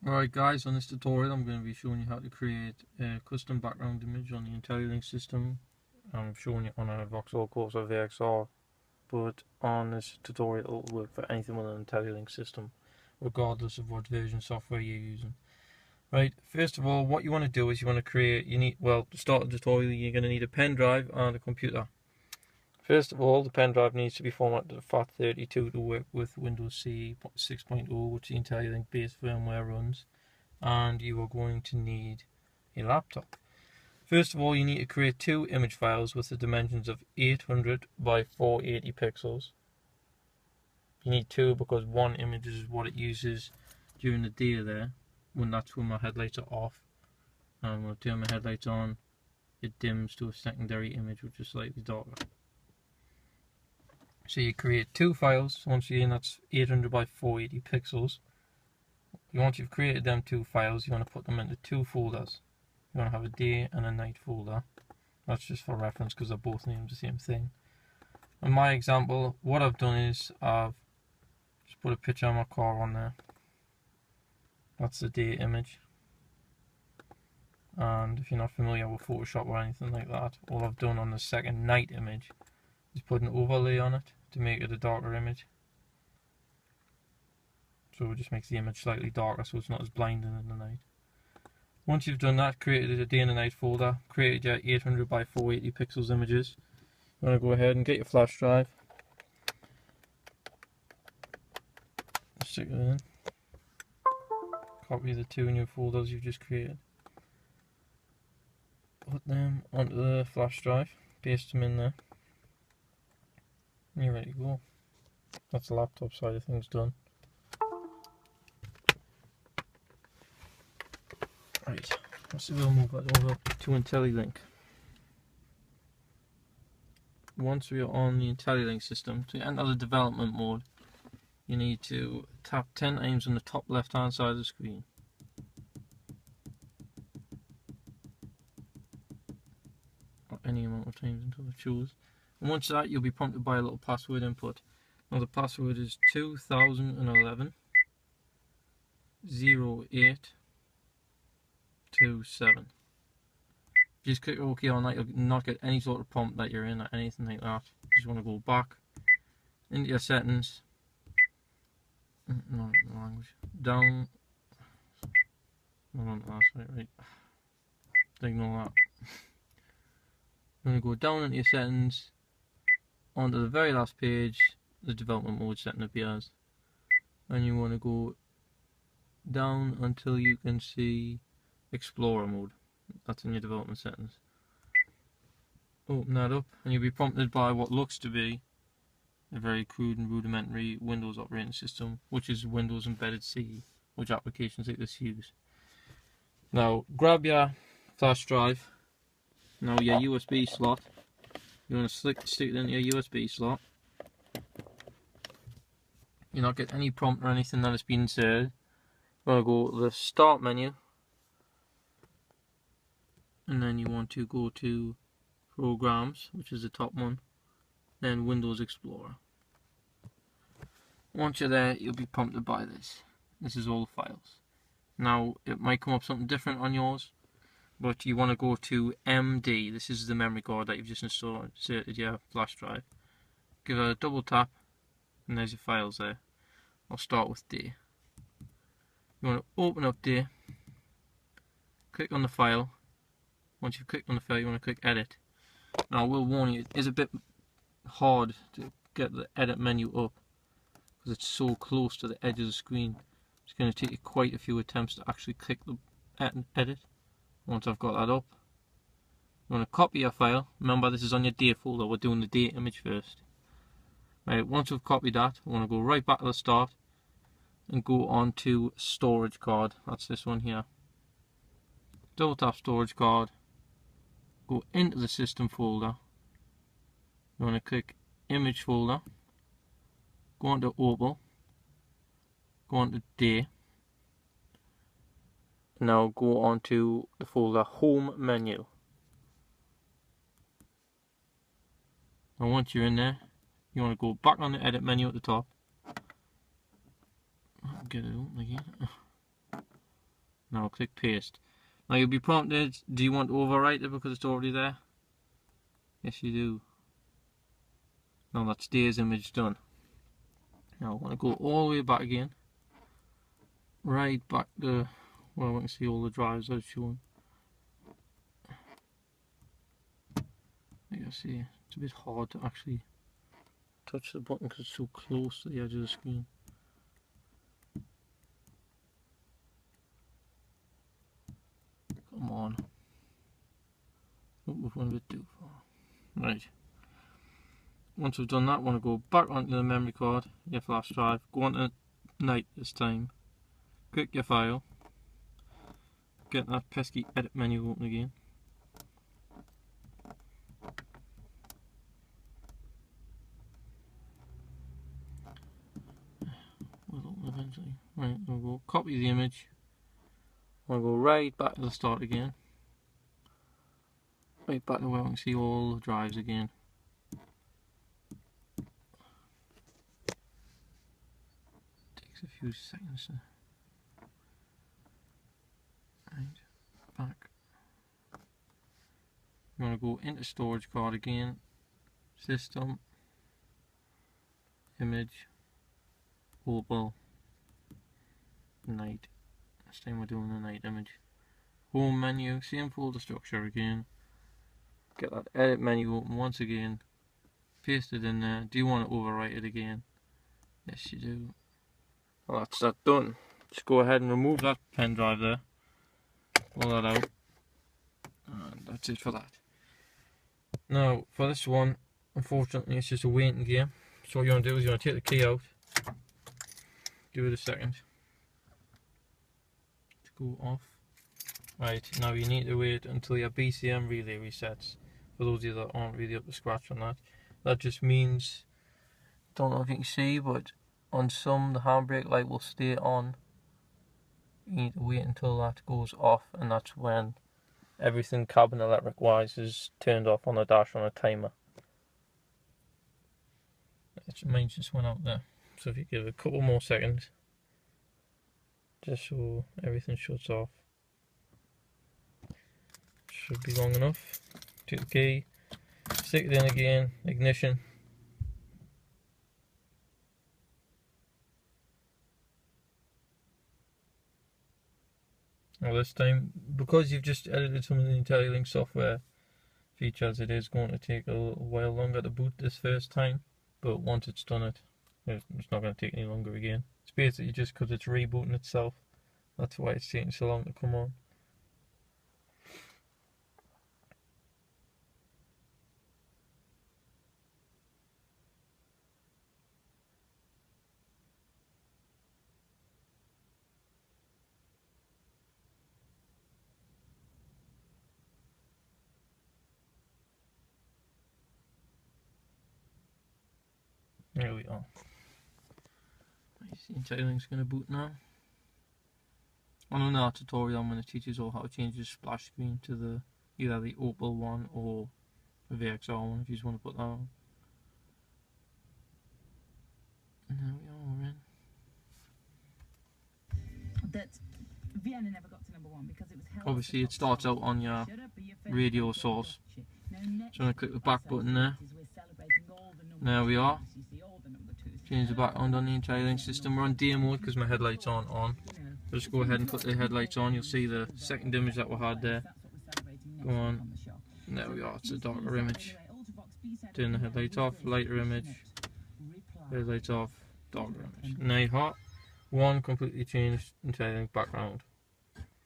Alright guys, on this tutorial I'm going to be showing you how to create a custom background image on the Intellilink system. I'm showing you on a Vauxhall Corsa VXR, but on this tutorial it will work for anything with an Intellilink system, regardless of what version software you're using. Right, first of all, what you want to do is you want to create, to start the tutorial you're going to need a pen drive and a computer. First of all, the pen drive needs to be formatted to FAT32 to work with Windows CE 6.0, which the Intellilink base firmware runs. And you are going to need a laptop. First of all, you need to create two image files with the dimensions of 800 by 480 pixels. You need two because one image is what it uses during the day there, when my headlights are off. And when I turn my headlights on, it dims to a secondary image which is slightly darker. So you create two files. Once again, that's 800 by 480 pixels. Once you've created them two files, you want to put them into two folders. You want to have a day and a night folder. That's just for reference because they're both named the same thing. In my example, what I've done is I've just put a picture of my car on there. That's the day image. And if you're not familiar with Photoshop or anything like that, all I've done on the second night image is put an overlay on it to make it a darker image. So it just makes the image slightly darker so it's not as blinding in the night. Once you've done that, created a day and a night folder, created your 800 by 480 pixels images, you want to go ahead and get your flash drive, stick it in, copy the two new folders you've just created, put them onto the flash drive, paste them in there, and you're ready to go. That's the laptop side of things done. Right, so we'll move that over to Intellilink. Once we are on the Intellilink system, to enter the development mode, you need to tap 10 times on the top left hand side of the screen. Or any amount of times until it shows. And once that, you'll be prompted by a little password input. Now the password is 2011 0827. Just click OK on that, you'll not get any sort of prompt that you're in or anything like that. You just want to go back into your settings, no language, down, right, ignore that. You're going to go down into your settings, onto the very last page, the development mode setting appears, and you want to go down until you can see Explorer mode. That's in your development settings. Open that up and you'll be prompted by what looks to be a very crude and rudimentary Windows operating system, which is Windows Embedded CE, which applications like this use. Now grab your flash drive, now your USB slot, you want to stick it into your USB slot. You'll not get any prompt or anything that has been inserted. You want to go to the start menu, and then you want to go to Programs, which is the top one, then Windows Explorer. Once you're there, you'll be prompted by this. This is all the files. Now, it might come up something different on yours, but you want to go to MD. This is the memory card that you've just inserted your flash drive. Give it a double tap, and there's your files there. I'll start with D. You want to open up D, click on the file. Once you've clicked on the file, you want to click Edit. Now I will warn you, it is a bit hard to get the edit menu up because it's so close to the edge of the screen. It's going to take you quite a few attempts to actually click the edit. Once I've got that up, you want to copy your file. Remember, this is on your date folder, we're doing the date image first. Right, once we've copied that, we want to go right back to the start and go on to storage card. That's this one here. Double tap storage card, go into the system folder, you want to click image folder, go on to Opal, go on to day, now go on to the folder home menu. Now once you're in there, you want to go back on the edit menu at the top, get it open again, Now click paste. Now you'll be prompted, do you want to overwrite it because it's already there? Yes you do. Now that's today's image done. Now I want to go all the way back again. Right back to where we can see all the drives I've shown. You can see it's a bit hard to actually touch the button because it's so close to the edge of the screen. Come on. Oh, we've gone a bit too far. Right. Once we've done that, I want to go back onto the memory card, your flash drive, go on to night this time, click your file, get that pesky edit menu open again. We'll open eventually. Right, we'll go copy the image, we'll go right back to the start again, right back to where we can see all the drives again. A few seconds. Right, back. You want to go into storage card again, system, image, opal, night. This time we're doing the night image. Home menu, same folder structure again. Get that edit menu open once again, paste it in there. Do you want to overwrite it again? Yes you do. Well, that's that done. Just go ahead and remove that pen drive there. Pull that out. And that's it for that. Now, for this one, unfortunately, it's just a waiting game. So what you want to do is you want to take the key out. Give it a second. To go off. Right, now you need to wait until your BCM relay resets. For those of you that aren't really up to scratch on that. That just means, don't know if you can see, but on some the handbrake light will stay on. You need to wait until that goes off, and that's when everything cabin electric wise is turned off on the dash on a timer. Mine just went out there, so if you give it a couple more seconds just so everything shuts off, should be long enough. Take the key, stick it in again, ignition. Well, this time, because you've just edited some of the Intellilink software features, it is going to take a little while longer to boot this first time, but once it's done it's not going to take any longer again. It's basically just because it's rebooting itself, that's why it's taking so long to come on. There we are. The Intellilink's going to boot now. On another tutorial I'm going to teach you all how to change the splash screen to either the Opal one or the VXR one if you just want to put that on. And there we are, we're in. That Vienna never got to #1 because it was held. Obviously it starts out on your radio source. So I'm going to click the back button there. There we are. Change the background on the Intellilink system. We're on day mode because my headlights aren't on. So just go ahead and put the headlights on. You'll see the second image that we had there. Go on. And there we are. It's a darker image. Turn the headlights off. Lighter image. Headlights off. Darker image. Now you have one completely changed Intellilink background.